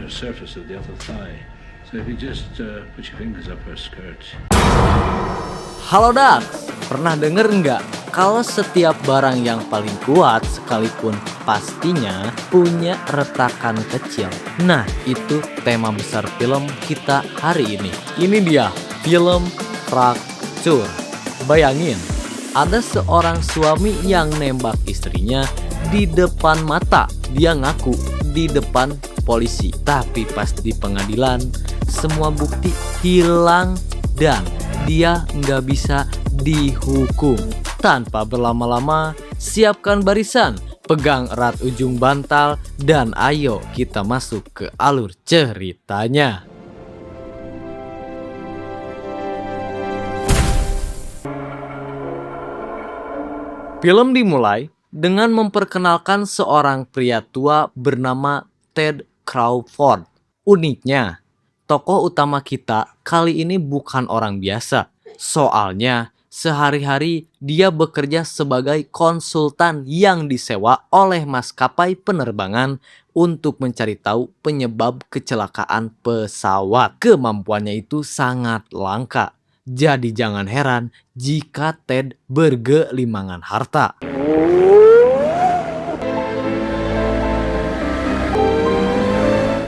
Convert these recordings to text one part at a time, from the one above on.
outer surface of the other thigh. So if you just put your fingers up her skirt. Halo Dax, pernah denger nggak kalau setiap barang yang paling kuat sekalipun pastinya punya retakan kecil? Nah, itu tema besar film kita hari ini. Ini dia, film Fracture. Bayangin, ada seorang suami yang nembak istrinya di depan mata. Dia ngaku di depan polisi. Tapi pas di pengadilan, semua bukti hilang dan dia nggak bisa dihukum. Tanpa berlama-lama, siapkan barisan, pegang erat ujung bantal, dan ayo kita masuk ke alur ceritanya. Film dimulai dengan memperkenalkan seorang pria tua bernama Ted Crawford. Uniknya, tokoh utama kita kali ini bukan orang biasa. Soalnya, sehari-hari dia bekerja sebagai konsultan yang disewa oleh maskapai penerbangan untuk mencari tahu penyebab kecelakaan pesawat. Kemampuannya itu sangat langka. Jadi jangan heran jika Ted bergelimangan harta.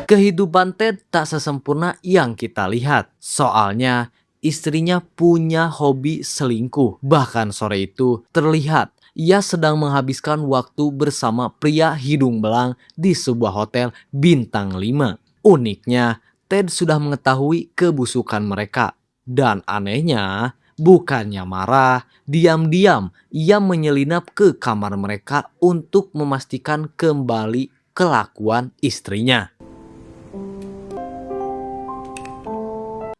Kehidupan Ted tak sesempurna yang kita lihat. Soalnya istrinya punya hobi selingkuh. Bahkan sore itu terlihat ia sedang menghabiskan waktu bersama pria hidung belang di sebuah hotel bintang 5. Uniknya, Ted sudah mengetahui kebusukan mereka. Dan anehnya, bukannya marah, diam-diam ia menyelinap ke kamar mereka untuk memastikan kembali kelakuan istrinya.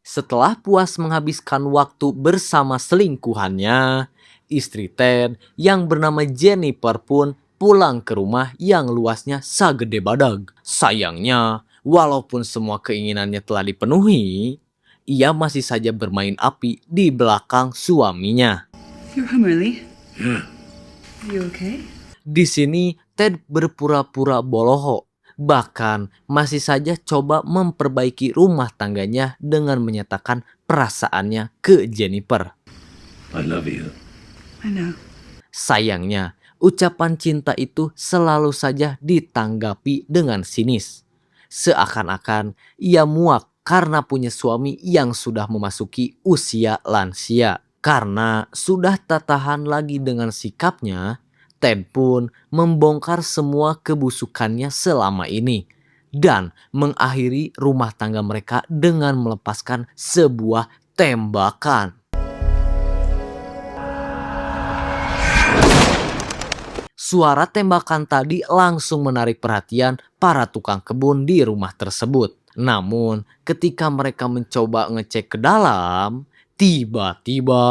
Setelah puas menghabiskan waktu bersama selingkuhannya, istri Ted yang bernama Jennifer pun pulang ke rumah yang luasnya sagede badag. Sayangnya, walaupun semua keinginannya telah dipenuhi, ia masih saja bermain api di belakang suaminya. You're home early. Yeah. You okay? Di sini Ted berpura-pura boloho. Bahkan masih saja coba memperbaiki rumah tangganya dengan menyatakan perasaannya ke Jennifer. I love you. I know. Sayangnya, ucapan cinta itu selalu saja ditanggapi dengan sinis. Seakan-akan ia muak karena punya suami yang sudah memasuki usia lansia. Karena sudah tak tahan lagi dengan sikapnya, Ted pun membongkar semua kebusukannya selama ini dan mengakhiri rumah tangga mereka dengan melepaskan sebuah tembakan. Suara tembakan tadi langsung menarik perhatian para tukang kebun di rumah tersebut. Namun, ketika mereka mencoba ngecek ke dalam, tiba-tiba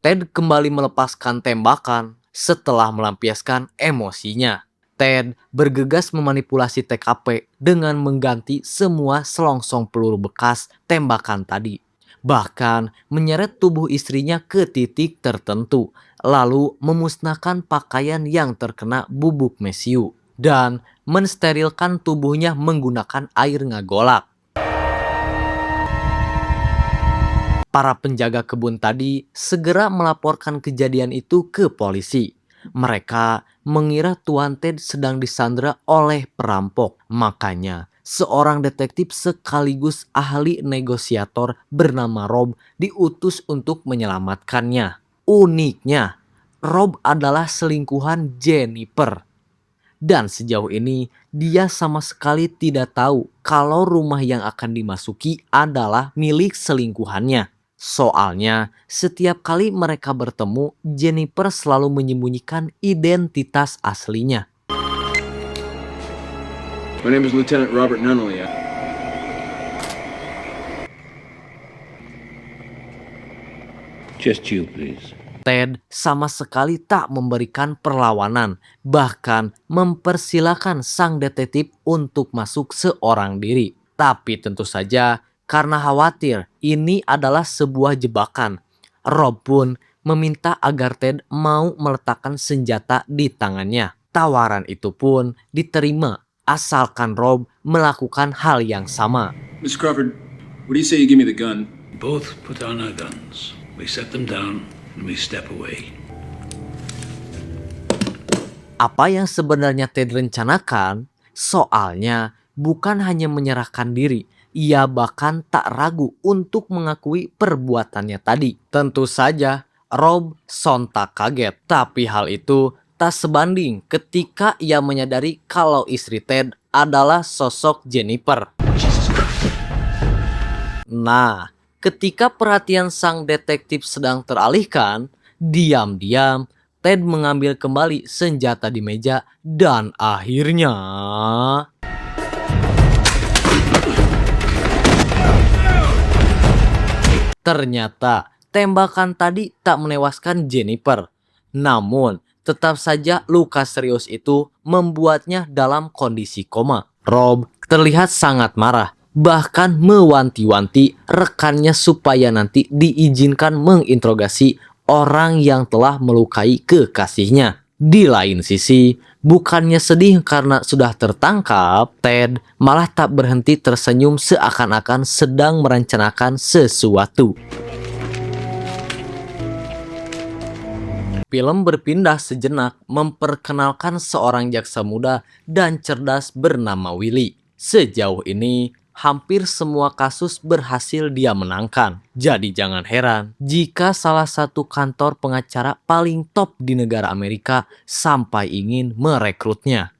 Ted kembali melepaskan tembakan setelah melampiaskan emosinya. Ted bergegas memanipulasi TKP dengan mengganti semua selongsong peluru bekas tembakan tadi. Bahkan menyeret tubuh istrinya ke titik tertentu, lalu memusnahkan pakaian yang terkena bubuk mesiu dan mensterilkan tubuhnya menggunakan air ngagolak. Para penjaga kebun tadi segera melaporkan kejadian itu ke polisi. Mereka mengira Tuan Ted sedang disandra oleh perampok. Makanya seorang detektif sekaligus ahli negosiator bernama Rob diutus untuk menyelamatkannya. Uniknya, Rob adalah selingkuhan Jennifer. Dan sejauh ini dia sama sekali tidak tahu kalau rumah yang akan dimasuki adalah milik selingkuhannya. Soalnya setiap kali mereka bertemu, Jennifer selalu menyembunyikan identitas aslinya. My name is Lieutenant Robert Nunnally. Just you, please. Ted sama sekali tak memberikan perlawanan, bahkan mempersilahkan sang detektif untuk masuk seorang diri. Tapi tentu saja karena khawatir ini adalah sebuah jebakan, Rob pun meminta agar Ted mau meletakkan senjata di tangannya. Tawaran itu pun diterima asalkan Rob melakukan hal yang sama. Mr. Crawford, what do you say you give me the gun? Both put on our guns. We set them down and we step away. Apa yang sebenarnya Ted rencanakan, soalnya bukan hanya menyerahkan diri, ia bahkan tak ragu untuk mengakui perbuatannya tadi. Tentu saja, Rob sontak kaget, tapi hal itu tak sebanding ketika ia menyadari kalau istri Ted adalah sosok Jennifer. Nah, ketika perhatian sang detektif sedang teralihkan, diam-diam Ted mengambil kembali senjata di meja dan akhirnya ternyata tembakan tadi tak menewaskan Jennifer. Namun, tetap saja luka serius itu membuatnya dalam kondisi koma. Rob terlihat sangat marah, bahkan mewanti-wanti rekannya supaya nanti diizinkan menginterogasi orang yang telah melukai kekasihnya. Di lain sisi, bukannya sedih karena sudah tertangkap, Ted malah tak berhenti tersenyum seakan-akan sedang merencanakan sesuatu. Film berpindah sejenak memperkenalkan seorang jaksa muda dan cerdas bernama Willy. Sejauh ini, hampir semua kasus berhasil dia menangkan. Jadi jangan heran jika salah satu kantor pengacara paling top di negara Amerika sampai ingin merekrutnya.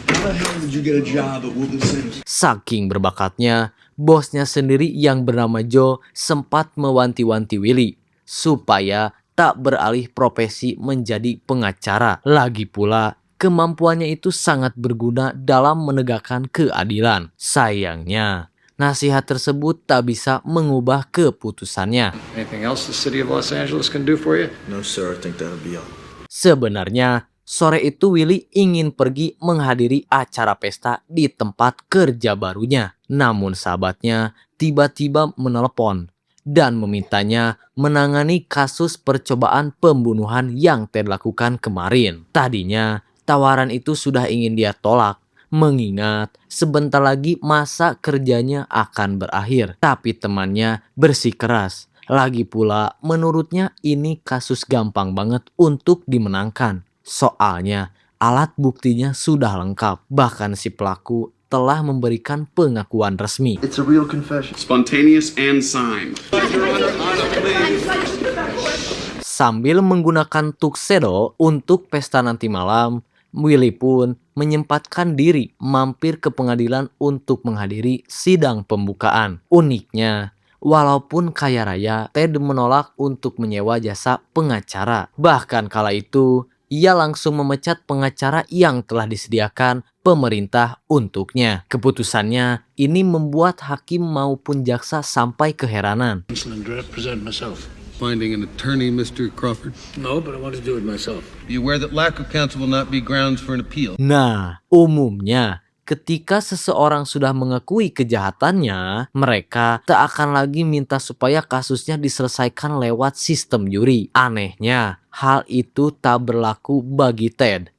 Saking berbakatnya, bosnya sendiri yang bernama Joe sempat mewanti-wanti Willy supaya tak beralih profesi menjadi pengacara. Lagi pula, kemampuannya itu sangat berguna dalam menegakkan keadilan. Sayangnya, nasihat tersebut tak bisa mengubah keputusannya. Anything else the city of Los Angeles can do for you? No, sir. I think that'll be all. Sebenarnya, sore itu Willy ingin pergi menghadiri acara pesta di tempat kerja barunya. Namun sahabatnya tiba-tiba menelepon dan memintanya menangani kasus percobaan pembunuhan yang Ted lakukan kemarin. Tadinya, tawaran itu sudah ingin dia tolak, mengingat sebentar lagi masa kerjanya akan berakhir. Tapi temannya bersikeras. Lagi pula, menurutnya ini kasus gampang banget untuk dimenangkan. Soalnya, alat buktinya sudah lengkap. Bahkan si pelaku telah memberikan pengakuan resmi. It's a real confession. Spontaneous and signed. Sambil menggunakan tuxedo untuk pesta nanti malam, Willy pun menyempatkan diri mampir ke pengadilan untuk menghadiri sidang pembukaan. Uniknya, walaupun kaya raya, Ted menolak untuk menyewa jasa pengacara. Bahkan kala itu, ia langsung memecat pengacara yang telah disediakan pemerintah untuknya. Keputusannya ini membuat hakim maupun jaksa sampai keheranan. And represent myself. Finding an attorney, Mr. Crawford? No, but I want to do it myself. Be aware that lack of counsel will not be grounds for an appeal. Nah, umumnya ketika seseorang sudah mengakui kejahatannya, mereka tak akan lagi minta supaya kasusnya diselesaikan lewat sistem juri. Anehnya, hal itu tak berlaku bagi Ted.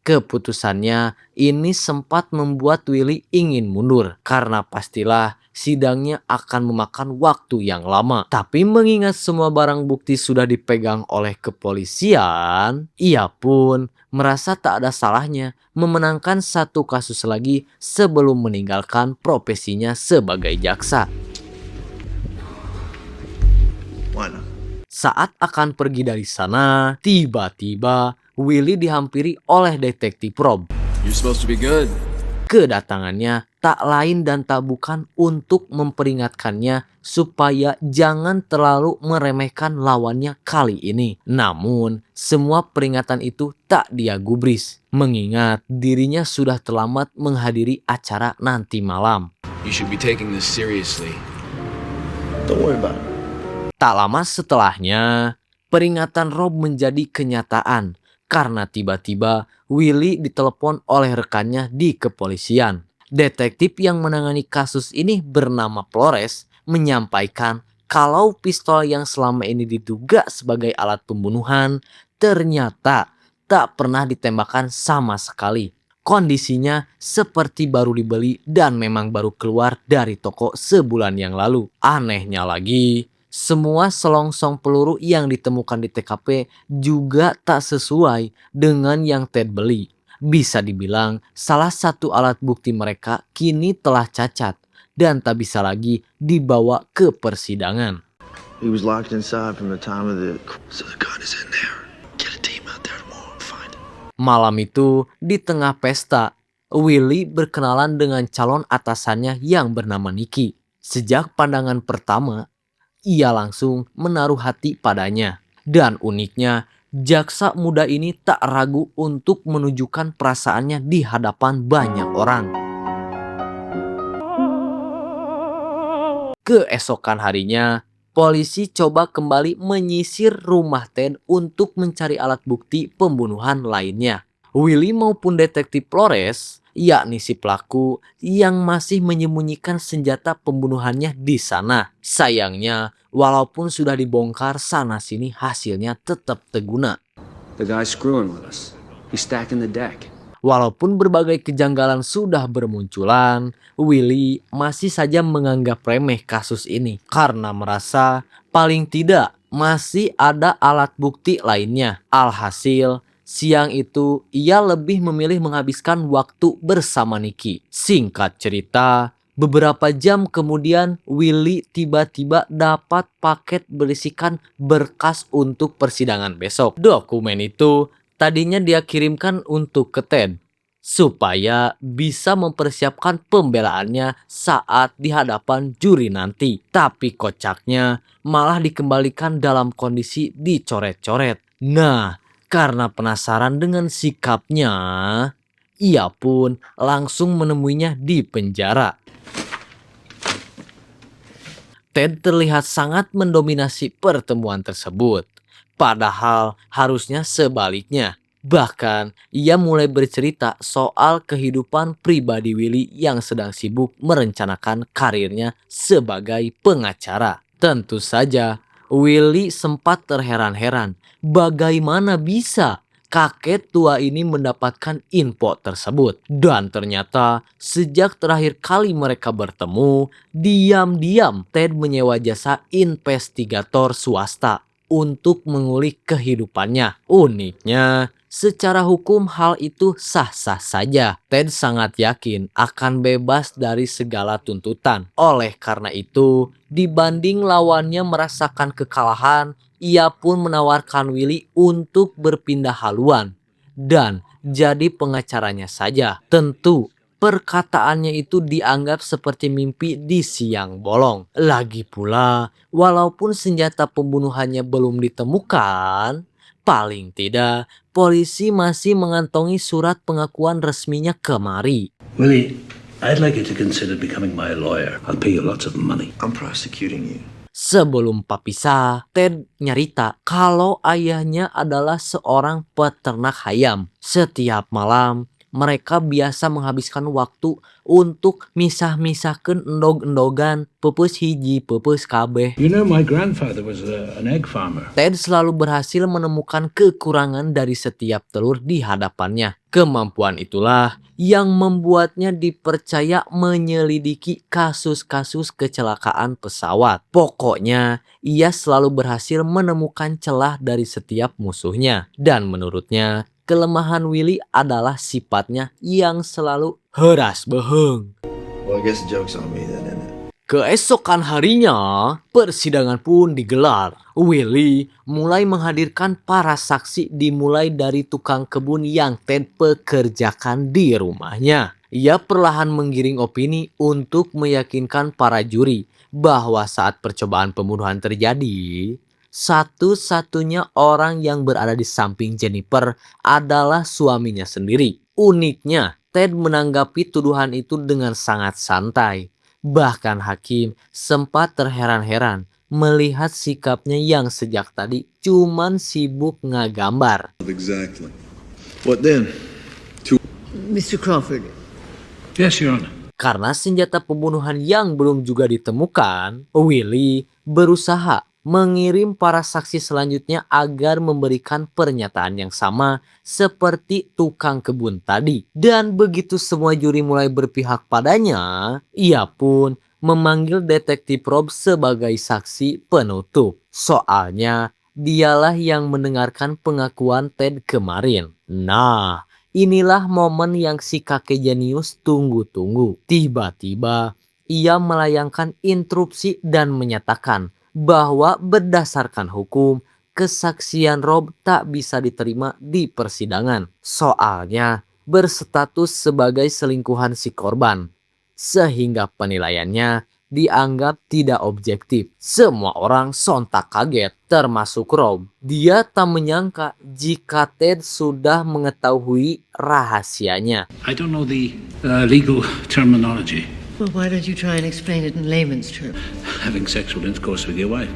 Keputusannya ini sempat membuat Willy ingin mundur karena pastilah sidangnya akan memakan waktu yang lama. Tapi mengingat semua barang bukti sudah dipegang oleh kepolisian, ia pun merasa tak ada salahnya memenangkan satu kasus lagi sebelum meninggalkan profesinya sebagai jaksa. Why not? Saat akan pergi dari sana, tiba-tiba Willy dihampiri oleh detektif Rob. You're supposed to be good. Kedatangannya tak lain dan tak bukan untuk memperingatkannya supaya jangan terlalu meremehkan lawannya kali ini. Namun, semua peringatan itu tak dia gubris, mengingat dirinya sudah terlambat menghadiri acara nanti malam. You should be taking this seriously. Don't worry about it. Tak lama setelahnya, peringatan Rob menjadi kenyataan karena tiba-tiba Willy ditelepon oleh rekannya di kepolisian. Detektif yang menangani kasus ini bernama Flores menyampaikan kalau pistol yang selama ini diduga sebagai alat pembunuhan ternyata tak pernah ditembakkan sama sekali. Kondisinya seperti baru dibeli dan memang baru keluar dari toko sebulan yang lalu. Anehnya lagi, semua selongsong peluru yang ditemukan di TKP juga tak sesuai dengan yang Ted beli. Bisa dibilang salah satu alat bukti mereka kini telah cacat dan tak bisa lagi dibawa ke persidangan. He was locked inside from the time of the... So the gun is in there. Get a team out there tomorrow and find it. Malam itu, di tengah pesta, Willy berkenalan dengan calon atasannya yang bernama Nicky. Sejak pandangan pertama, ia langsung menaruh hati padanya. Dan uniknya, jaksa muda ini tak ragu untuk menunjukkan perasaannya di hadapan banyak orang. Keesokan harinya, polisi coba kembali menyisir rumah Ted untuk mencari alat bukti pembunuhan lainnya. Willy maupun detektif Flores, yakni si pelaku yang masih menyembunyikan senjata pembunuhannya di sana. Sayangnya, walaupun sudah dibongkar sana-sini, hasilnya tetap teguna. The guy's screwing with us. He's stacking the deck. Walaupun berbagai kejanggalan sudah bermunculan, Willy masih saja menganggap remeh kasus ini karena merasa paling tidak masih ada alat bukti lainnya. Alhasil, siang itu ia lebih memilih menghabiskan waktu bersama Nicky. Singkat cerita, beberapa jam kemudian Willy tiba-tiba dapat paket berisikan berkas untuk persidangan besok. Dokumen itu tadinya dia kirimkan untuk ke Ted supaya bisa mempersiapkan pembelaannya saat di hadapan juri nanti. Tapi kocaknya malah dikembalikan dalam kondisi dicoret-coret. Nah, karena penasaran dengan sikapnya, ia pun langsung menemuinya di penjara. Ted terlihat sangat mendominasi pertemuan tersebut. Padahal harusnya sebaliknya. Bahkan ia mulai bercerita soal kehidupan pribadi Willy yang sedang sibuk merencanakan karirnya sebagai pengacara. Tentu saja Willy sempat terheran-heran bagaimana bisa kakek tua ini mendapatkan info tersebut. Dan ternyata sejak terakhir kali mereka bertemu, diam-diam Ted menyewa jasa investigator swasta untuk mengulik kehidupannya. Uniknya, secara hukum hal itu sah-sah saja. Ted sangat yakin akan bebas dari segala tuntutan. Oleh karena itu, dibanding lawannya merasakan kekalahan, ia pun menawarkan Willy untuk berpindah haluan dan jadi pengacaranya saja. Tentu, perkataannya itu dianggap seperti mimpi di siang bolong. Lagi pula, walaupun senjata pembunuhannya belum ditemukan, paling tidak polisi masih mengantongi surat pengakuan resminya kemari. Willie, I'd like you to consider becoming my lawyer. I'll pay you lots of money. I'm prosecuting you. Sebelum pisah, Ted nyerita kalau ayahnya adalah seorang peternak ayam. Setiap malam, mereka biasa menghabiskan waktu untuk misah-misahkan endog-endogan, pepes hiji, pepes kabeh. You know, my grandfather was an egg farmer. Ted selalu berhasil menemukan kekurangan dari setiap telur di hadapannya. Kemampuan itulah yang membuatnya dipercaya menyelidiki kasus-kasus kecelakaan pesawat. Pokoknya, ia selalu berhasil menemukan celah dari setiap musuhnya. Dan menurutnya, kelemahan Willy adalah sifatnya yang selalu heras beheng. Well, I guess the joke's on me then, isn't it? Keesokan harinya, persidangan pun digelar. Willy mulai menghadirkan para saksi dimulai dari tukang kebun yang Ted pekerjakan di rumahnya. Ia perlahan menggiring opini untuk meyakinkan para juri bahwa saat percobaan pembunuhan terjadi, satu-satunya orang yang berada di samping Jennifer adalah suaminya sendiri. Uniknya, Ted menanggapi tuduhan itu dengan sangat santai. Bahkan hakim sempat terheran-heran melihat sikapnya yang sejak tadi cuman sibuk ngagambar. What then? Mr. Crawford, Yes, Your Honor. Karena senjata pembunuhan yang belum juga ditemukan, Willy berusaha mengirim para saksi selanjutnya agar memberikan pernyataan yang sama seperti tukang kebun tadi. Dan begitu semua juri mulai berpihak padanya, ia pun memanggil detektif Rob sebagai saksi penutup. Soalnya dialah yang mendengarkan pengakuan Ted kemarin. Nah, inilah momen yang si kakek jenius tunggu-tunggu. Tiba-tiba ia melayangkan interupsi dan menyatakan bahwa berdasarkan hukum, kesaksian Rob tak bisa diterima di persidangan. Soalnya berstatus sebagai selingkuhan si korban. Sehingga penilaiannya dianggap tidak objektif. Semua orang sontak kaget, termasuk Rob. Dia tak menyangka jika Ted sudah mengetahui rahasianya. I don't know the legal terminology. Well, why don't you try and explain it in layman's terms? Having sexual intercourse with your wife.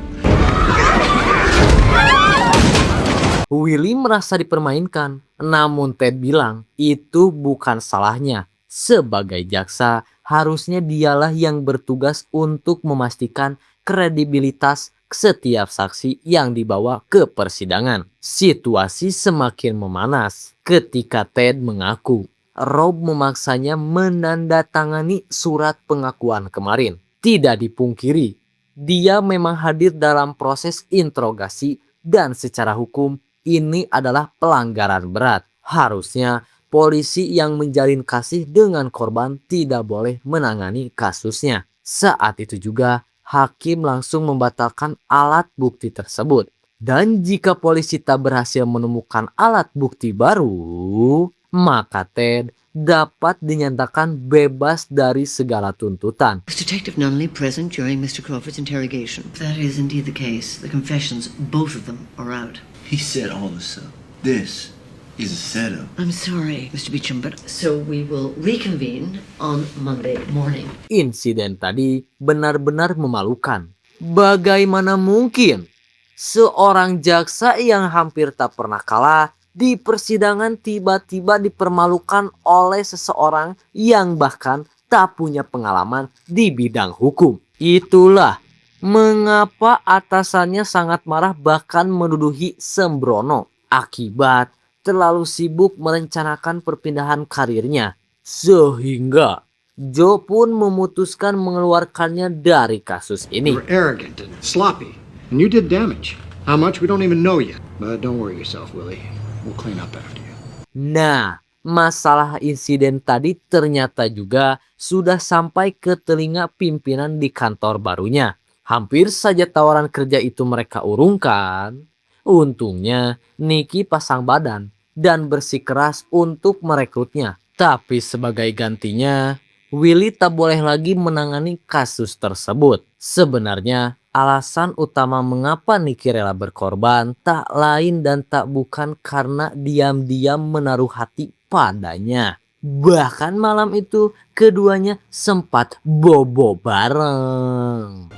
Willy merasa dipermainkan, namun Ted bilang itu bukan salahnya. Sebagai jaksa, harusnya dialah yang bertugas untuk memastikan kredibilitas setiap saksi yang dibawa ke persidangan. Situasi semakin memanas ketika Ted mengaku Rob memaksanya menandatangani surat pengakuan kemarin. Tidak dipungkiri, dia memang hadir dalam proses interogasi dan secara hukum ini adalah pelanggaran berat. Harusnya polisi yang menjalin kasih dengan korban tidak boleh menangani kasusnya. Saat itu juga hakim langsung membatalkan alat bukti tersebut. Dan jika polisi tak berhasil menemukan alat bukti baru, maka Ted dapat dinyatakan bebas dari segala tuntutan. Was Detective Nunley present during Mr. Crawford's interrogation? If that is indeed the case, the confessions, both of them, are out. He said all this stuff. This is a setup. I'm sorry, Mr. Beecham, but so we will reconvene on Monday morning. Insiden tadi benar-benar memalukan. Bagaimana mungkin seorang jaksa yang hampir tak pernah kalah di persidangan tiba-tiba dipermalukan oleh seseorang yang bahkan tak punya pengalaman di bidang hukum. Itulah mengapa atasannya sangat marah bahkan menuduhi sembrono akibat terlalu sibuk merencanakan perpindahan karirnya. Sehingga Joe pun memutuskan mengeluarkannya dari kasus ini. You were arrogant and sloppy, and you did damage. How much we don't even know yet. But don't worry yourself, Willie. We'll clean up after you. Nah, masalah insiden tadi ternyata juga sudah sampai ke telinga pimpinan di kantor barunya. Hampir saja tawaran kerja itu mereka urungkan. Untungnya Nicky pasang badan dan bersikeras untuk merekrutnya. Tapi sebagai gantinya, Willy tak boleh lagi menangani kasus tersebut. Sebenarnya alasan utama mengapa Nicky rela berkorban tak lain dan tak bukan karena diam-diam menaruh hati padanya. Bahkan malam itu keduanya sempat bobo bareng.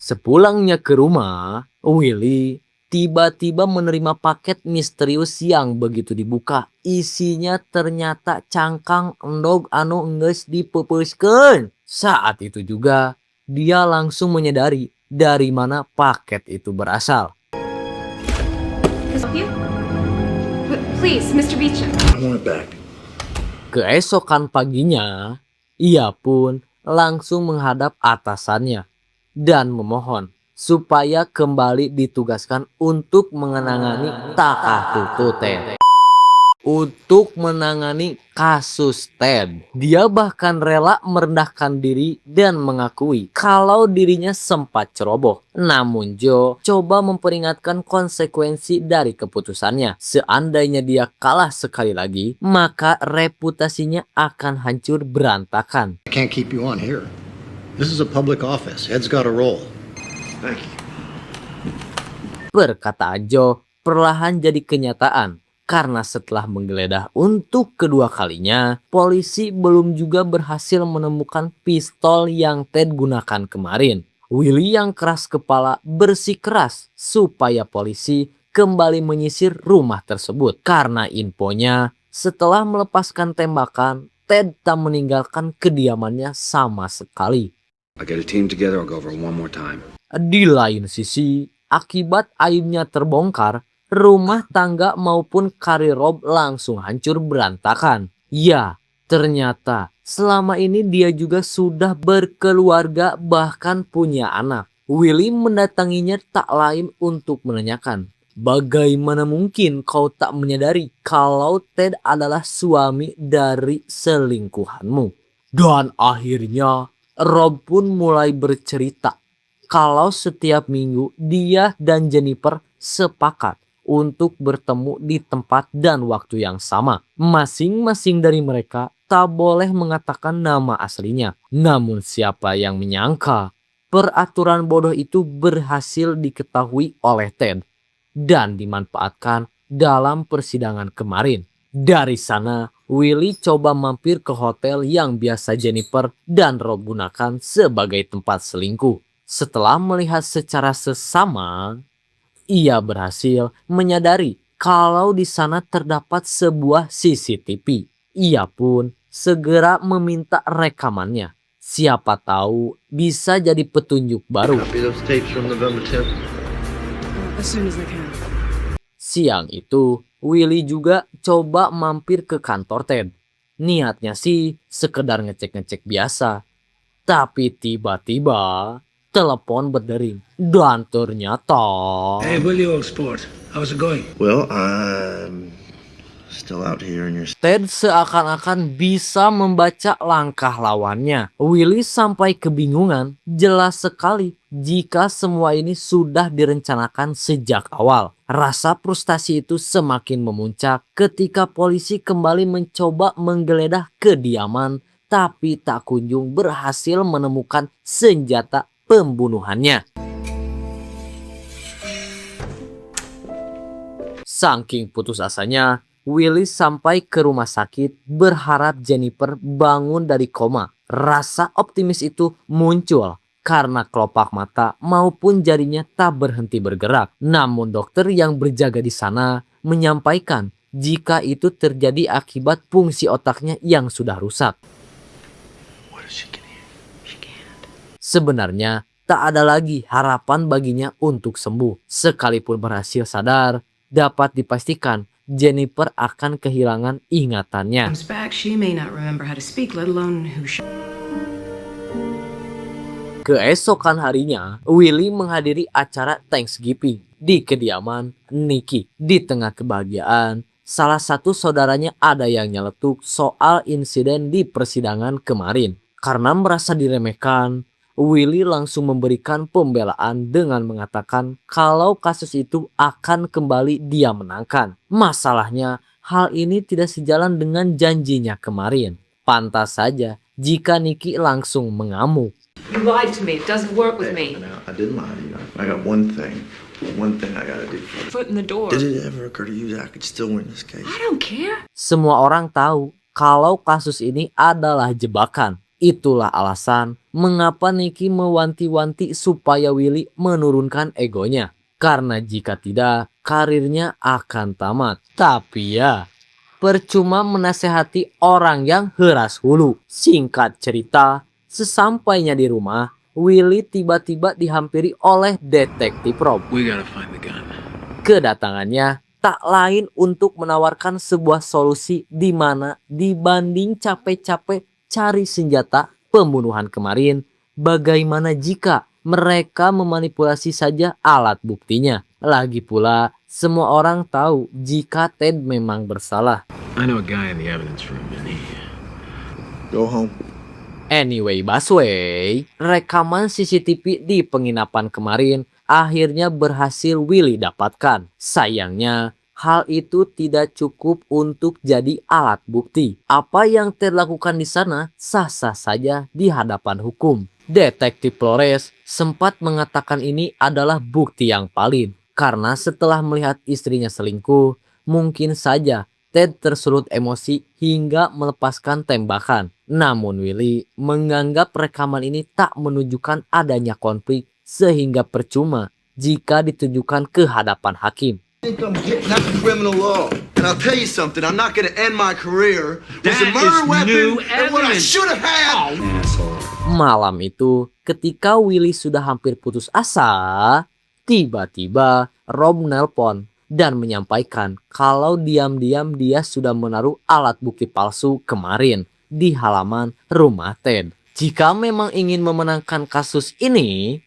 Sepulangnya ke rumah, Willy tiba-tiba menerima paket misterius yang begitu dibuka. Isinya ternyata cangkang endog anu geus dipepeuskeun. Saat itu juga dia langsung menyadari dari mana paket itu berasal. Please, Mr. Beecham. I want it back. Keesokan paginya, ia pun langsung menghadap atasannya dan memohon supaya kembali ditugaskan untuk menangani Ted. Untuk menangani kasus Ted. Dia bahkan rela merendahkan diri dan mengakui kalau dirinya sempat ceroboh. Namun Joe coba memperingatkan konsekuensi dari keputusannya. Seandainya dia kalah sekali lagi, maka reputasinya akan hancur berantakan. I can't keep you on here. This is a public office. Head's got a roll. Thank you. Perkataan Joe perlahan jadi kenyataan. Karena setelah menggeledah untuk kedua kalinya, polisi belum juga berhasil menemukan pistol yang Ted gunakan kemarin. Willy yang keras kepala bersikeras supaya polisi kembali menyisir rumah tersebut. Karena infonya, setelah melepaskan tembakan, Ted tak meninggalkan kediamannya sama sekali. I'll get a team together. I'll go over it one more time. Di lain sisi, akibat aibnya terbongkar, rumah tangga maupun karir Rob langsung hancur berantakan. Ya, ternyata selama ini dia juga sudah berkeluarga bahkan punya anak. Willy mendatanginya tak lain untuk menanyakan, bagaimana mungkin kau tak menyadari kalau Ted adalah suami dari selingkuhanmu? Dan akhirnya Rob pun mulai bercerita kalau setiap minggu dia dan Jennifer sepakat untuk bertemu di tempat dan waktu yang sama. Masing-masing dari mereka tak boleh mengatakan nama aslinya. Namun siapa yang menyangka peraturan bodoh itu berhasil diketahui oleh Ted dan dimanfaatkan dalam persidangan kemarin. Dari sana, Willy coba mampir ke hotel yang biasa Jennifer dan Rob gunakan sebagai tempat selingkuh. Setelah melihat secara sesama, ia berhasil menyadari kalau di sana terdapat sebuah CCTV. Ia pun segera meminta rekamannya. Siapa tahu bisa jadi petunjuk baru. Copy those tapes from November 10th. As soon as I can. Siang itu, Willy juga coba mampir ke kantor Ted. Niatnya sih sekedar ngecek-ngecek biasa. Tapi tiba-tiba telepon berdering. Dan ternyata... Hey, Willie, old sport. How's it going? Well, I'm still out here in your... Ted seakan-akan bisa membaca langkah lawannya. Willy sampai kebingungan. Jelas sekali jika semua ini sudah direncanakan sejak awal. Rasa frustasi itu semakin memuncak ketika polisi kembali mencoba menggeledah kediaman, tapi tak kunjung berhasil menemukan senjata pembunuhannya. Saking putus asanya, Willy sampai ke rumah sakit berharap Jennifer bangun dari koma. Rasa optimis itu muncul karena kelopak mata maupun jarinya tak berhenti bergerak. Namun dokter yang berjaga di sana menyampaikan jika itu terjadi akibat fungsi otaknya yang sudah rusak. Sebenarnya tak ada lagi harapan baginya untuk sembuh. Sekalipun berhasil sadar, dapat dipastikan Jennifer akan kehilangan ingatannya. Keesokan harinya, Willy menghadiri acara Thanksgiving di kediaman Nikki. Di tengah kebahagiaan, salah satu saudaranya ada yang nyeletuk soal insiden di persidangan kemarin. Karena merasa diremehkan, Willy langsung memberikan pembelaan dengan mengatakan kalau kasus itu akan kembali dia menangkan. Masalahnya, hal ini tidak sejalan dengan janjinya kemarin. Pantas saja jika Nikki langsung mengamuk. You lied to me. It doesn't work with me. I didn't lie to you. I got one thing I gotta do. Foot in the door. Did it ever occur to you that I could still win this case? I don't care. Semua orang tahu kalau kasus ini adalah jebakan. Itulah alasan mengapa Nikki mewanti-wanti supaya Willy menurunkan egonya. Karena jika tidak, karirnya akan tamat. Tapi ya, percuma menasehati orang yang heras hulu. Singkat cerita, sesampainya di rumah, Willy tiba-tiba dihampiri oleh detektif Rob. We gotta find the gun. Kedatangannya tak lain untuk menawarkan sebuah solusi di mana dibanding capek-capek cari senjata pembunuhan kemarin, bagaimana jika mereka memanipulasi saja alat buktinya? Lagi pula, semua orang tahu jika Ted memang bersalah. I know a guy in the evidence room, and Go home. Anyway, Busway, rekaman CCTV di penginapan kemarin akhirnya berhasil Willy dapatkan. Sayangnya, hal itu tidak cukup untuk jadi alat bukti. Apa yang Ted lakukan di sana sah-sah saja di hadapan hukum. Detektif Flores sempat mengatakan ini adalah bukti yang valid. Karena setelah melihat istrinya selingkuh, mungkin saja Ted tersulut emosi hingga melepaskan tembakan. Namun Willy menganggap rekaman ini tak menunjukkan adanya konflik sehingga percuma jika ditujukan ke hadapan hakim. think I'm getting out of criminal law. And I'll tell you something, I'm not gonna end my career with a murder weapon and what I should have had. Malam itu, ketika Willy sudah hampir putus asa, tiba-tiba Rob nelpon dan menyampaikan kalau diam-diam dia sudah menaruh alat bukti palsu kemarin di halaman rumah Ted. Jika memang ingin memenangkan kasus ini,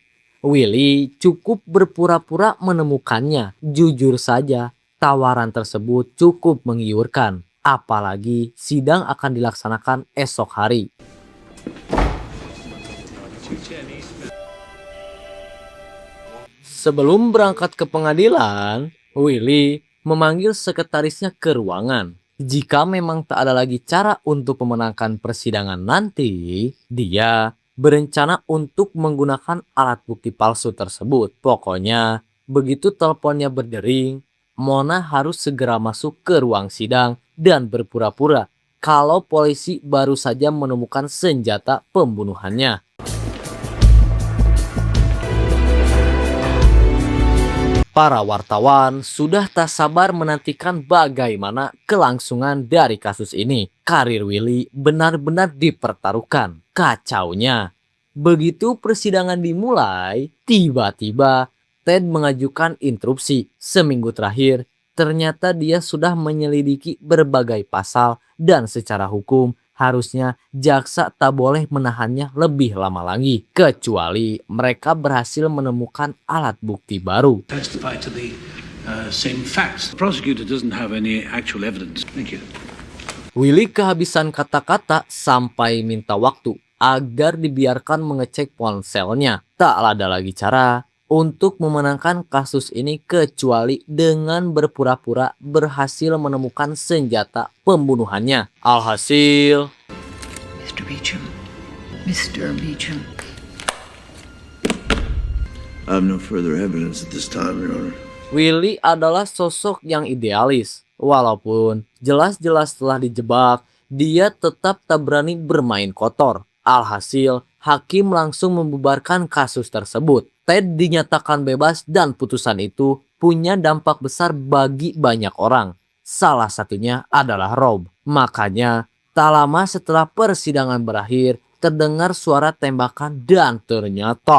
Willy cukup berpura-pura menemukannya. Jujur saja, tawaran tersebut cukup menggiurkan. Apalagi sidang akan dilaksanakan esok hari. Sebelum berangkat ke pengadilan, Willy memanggil sekretarisnya ke ruangan. Jika memang tak ada lagi cara untuk memenangkan persidangan nanti, dia berencana untuk menggunakan alat bukti palsu tersebut. Pokoknya, begitu teleponnya berdering, Mona harus segera masuk ke ruang sidang dan berpura-pura kalau polisi baru saja menemukan senjata pembunuhannya. Para wartawan sudah tak sabar menantikan bagaimana kelangsungan dari kasus ini. Karir Willy benar-benar dipertaruhkan. Kacaunya, begitu persidangan dimulai, tiba-tiba Ted mengajukan interupsi. Seminggu terakhir, ternyata dia sudah menyelidiki berbagai pasal dan secara hukum harusnya jaksa tak boleh menahannya lebih lama lagi, kecuali mereka berhasil menemukan alat bukti baru. Testify to the same facts. The prosecutor doesn't have any actual evidence. Thank you. Willy kehabisan kata-kata sampai minta waktu agar dibiarkan mengecek ponselnya. Tak ada lagi cara untuk memenangkan kasus ini kecuali dengan berpura-pura berhasil menemukan senjata pembunuhannya. Alhasil, Mr. Beecham. Mr. Beecham. I have no further evidence at this time, Your Honor. Willy adalah sosok yang idealis. Walaupun jelas-jelas telah dijebak, dia tetap tak berani bermain kotor. Alhasil, hakim langsung membubarkan kasus tersebut. Ted dinyatakan bebas dan putusan itu punya dampak besar bagi banyak orang. Salah satunya adalah Rob. Makanya, tak lama setelah persidangan berakhir, terdengar suara tembakan dan ternyata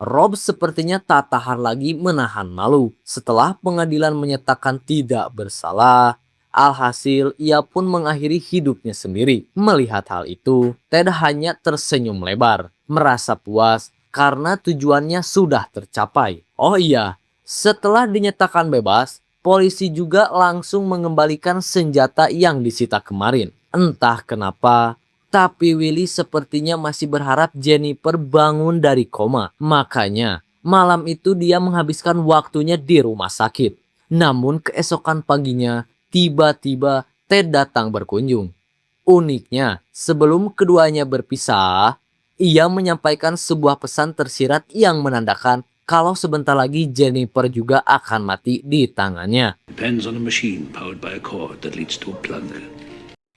Rob sepertinya tak tahan lagi menahan malu. Setelah pengadilan menyatakan tidak bersalah, alhasil ia pun mengakhiri hidupnya sendiri. Melihat hal itu, Ted hanya tersenyum lebar, merasa puas karena tujuannya sudah tercapai. Oh iya, setelah dinyatakan bebas, polisi juga langsung mengembalikan senjata yang disita kemarin. Entah kenapa, tapi Willy sepertinya masih berharap Jennifer bangun dari koma. Makanya, malam itu dia menghabiskan waktunya di rumah sakit. Namun keesokan paginya, tiba-tiba Ted datang berkunjung. Uniknya, sebelum keduanya berpisah, ia menyampaikan sebuah pesan tersirat yang menandakan kalau sebentar lagi Jennifer juga akan mati di tangannya. Depends on a machine powered by a cord that leads to a plug.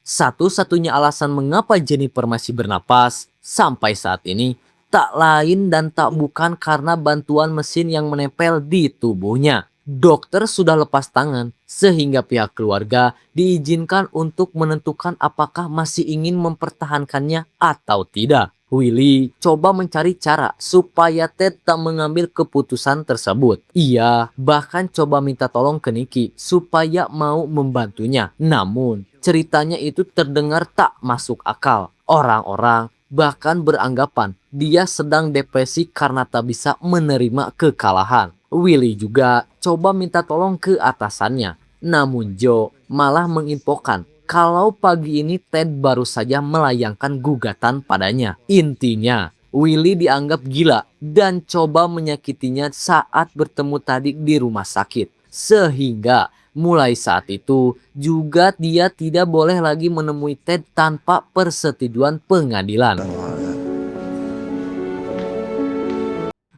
Satu-satunya alasan mengapa Jennifer masih bernapas sampai saat ini tak lain dan tak bukan karena bantuan mesin yang menempel di tubuhnya. Dokter sudah lepas tangan sehingga pihak keluarga diizinkan untuk menentukan apakah masih ingin mempertahankannya atau tidak. Willy coba mencari cara supaya Ted tak mengambil keputusan tersebut. Ia bahkan coba minta tolong ke Nikki supaya mau membantunya. Namun ceritanya itu terdengar tak masuk akal. Orang-orang bahkan beranggapan dia sedang depresi karena tak bisa menerima kekalahan. Willy juga coba minta tolong ke atasannya. Namun Joe malah menginfokan kalau pagi ini Ted baru saja melayangkan gugatan padanya. Intinya, Willy dianggap gila dan coba menyakitinya saat bertemu tadi di rumah sakit. Sehingga mulai saat itu juga dia tidak boleh lagi menemui Ted tanpa persetujuan pengadilan.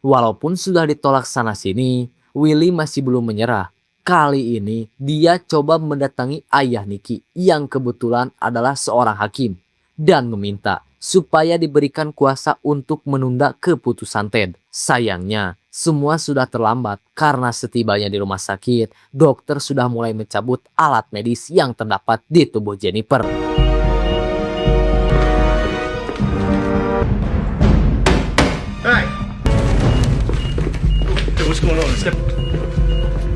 Walaupun sudah ditolak sana-sini, Willy masih belum menyerah. Kali ini dia coba mendatangi ayah Nikki yang kebetulan adalah seorang hakim dan meminta supaya diberikan kuasa untuk menunda keputusan Ted. Sayangnya, semua sudah terlambat karena setibanya di rumah sakit, dokter sudah mulai mencabut alat medis yang terdapat di tubuh Jennifer.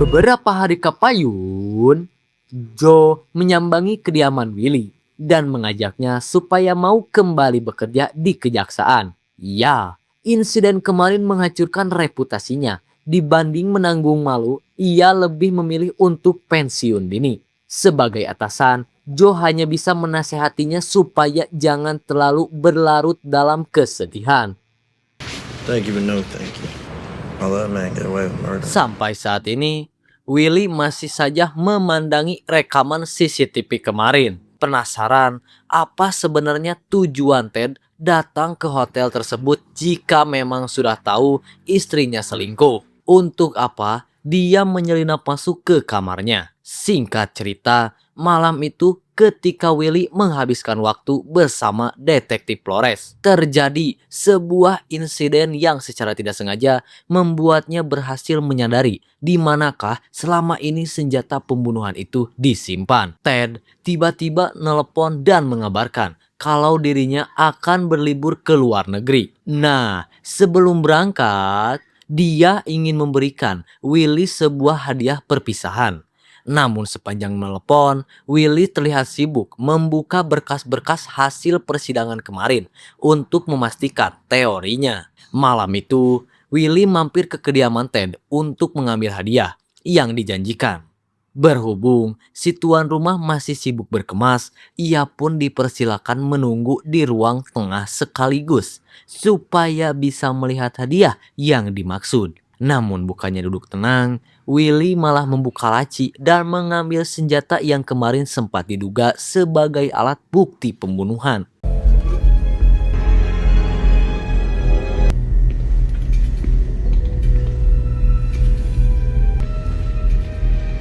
Beberapa hari kapayun, Joe menyambangi kediaman Willy dan mengajaknya supaya mau kembali bekerja di kejaksaan. Ya, insiden kemarin menghancurkan reputasinya. Dibanding menanggung malu, ia lebih memilih untuk pensiun dini. Sebagai atasan, Joe hanya bisa menasehatinya supaya jangan terlalu berlarut dalam kesedihan. Thank you, but no thank you. I'll let a man get away with murder. Sampai saat ini, Willy masih saja memandangi rekaman CCTV kemarin. Penasaran apa sebenarnya tujuan Ted datang ke hotel tersebut jika memang sudah tahu istrinya selingkuh. Untuk apa dia menyelinap masuk ke kamarnya? Singkat cerita, malam itu ketika Willy menghabiskan waktu bersama detektif Flores, terjadi sebuah insiden yang secara tidak sengaja membuatnya berhasil menyadari di manakah selama ini senjata pembunuhan itu disimpan. Ted tiba-tiba nelpon dan mengabarkan kalau dirinya akan berlibur ke luar negeri. Nah, sebelum berangkat, dia ingin memberikan Willy sebuah hadiah perpisahan. Namun sepanjang menelepon, Willy terlihat sibuk membuka berkas-berkas hasil persidangan kemarin untuk memastikan teorinya. Malam itu, Willy mampir ke kediaman Ted untuk mengambil hadiah yang dijanjikan. Berhubung si tuan rumah masih sibuk berkemas, ia pun dipersilakan menunggu di ruang tengah sekaligus supaya bisa melihat hadiah yang dimaksud. Namun bukannya duduk tenang, Willy malah membuka laci dan mengambil senjata yang kemarin sempat diduga sebagai alat bukti pembunuhan.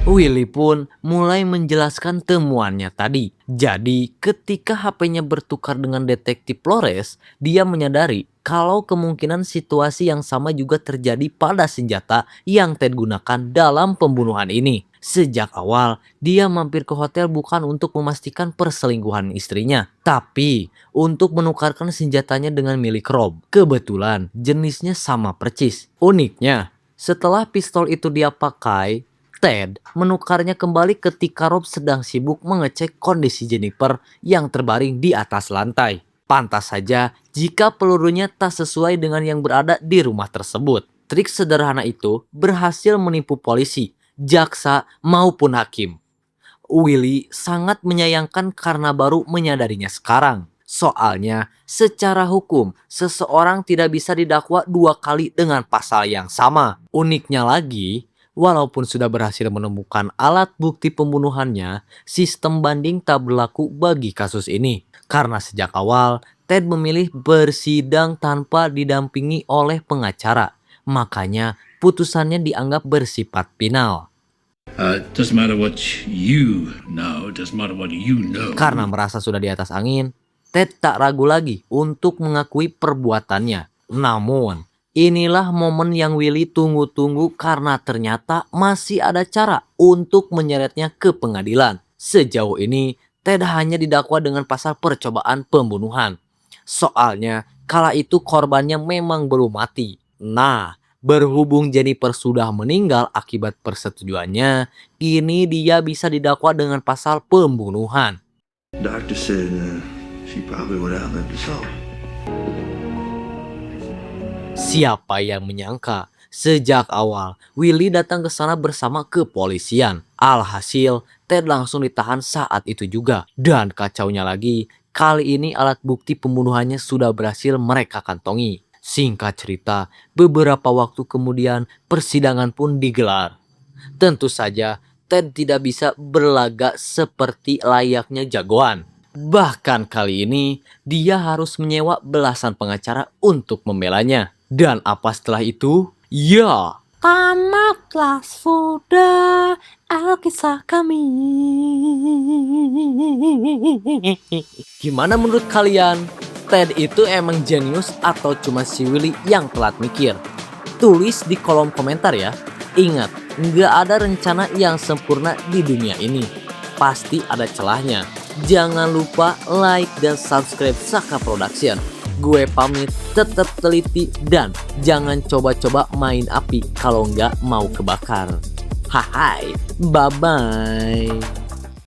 Willy pun mulai menjelaskan temuannya tadi. Jadi ketika HP-nya bertukar dengan detektif Flores, dia menyadari kalau kemungkinan situasi yang sama juga terjadi pada senjata yang Ted gunakan dalam pembunuhan ini. Sejak awal, dia mampir ke hotel bukan untuk memastikan perselingkuhan istrinya, tapi untuk menukarkan senjatanya dengan milik Rob. Kebetulan jenisnya sama persis. Uniknya, setelah pistol itu dia pakai, Ted menukarnya kembali ketika Rob sedang sibuk mengecek kondisi Jennifer yang terbaring di atas lantai. Pantas saja jika pelurunya tak sesuai dengan yang berada di rumah tersebut. Trik sederhana itu berhasil menipu polisi, jaksa maupun hakim. Willy sangat menyayangkan karena baru menyadarinya sekarang. Soalnya secara hukum seseorang tidak bisa didakwa 2 kali dengan pasal yang sama. Uniknya lagi, walaupun sudah berhasil menemukan alat bukti pembunuhannya, sistem banding tak berlaku bagi kasus ini. Karena sejak awal, Ted memilih bersidang tanpa didampingi oleh pengacara. Makanya putusannya dianggap bersifat final. Doesn't matter what you know, doesn't matter what you know. Karena merasa sudah di atas angin, Ted tak ragu lagi untuk mengakui perbuatannya. Namun, inilah momen yang Willy tunggu-tunggu karena ternyata masih ada cara untuk menyeretnya ke pengadilan. Sejauh ini, Ted hanya didakwa dengan pasal percobaan pembunuhan. Soalnya, kala itu korbannya memang belum mati. Nah, berhubung Jennifer sudah meninggal akibat persetujuannya, kini dia bisa didakwa dengan pasal pembunuhan. Doctor said she probably would outlive us all. Siapa yang menyangka sejak awal Willy datang ke sana bersama kepolisian. Alhasil Ted langsung ditahan saat itu juga. Dan kacaunya lagi, kali ini alat bukti pembunuhannya sudah berhasil mereka kantongi. Singkat cerita, beberapa waktu kemudian persidangan pun digelar. Tentu saja Ted tidak bisa berlagak seperti layaknya jagoan. Bahkan kali ini dia harus menyewa belasan pengacara untuk membelanya. Dan apa setelah itu? Ya, tamatlah sudah kisah kami. Gimana menurut kalian? Ted itu emang jenius atau cuma si Willy yang telat mikir? Tulis di kolom komentar ya. Ingat, nggak ada rencana yang sempurna di dunia ini. Pasti ada celahnya. Jangan lupa like dan subscribe Saka Production. Gue pamit, tetap teliti dan jangan coba-coba main api kalau nggak mau kebakar. Hai, bye-bye.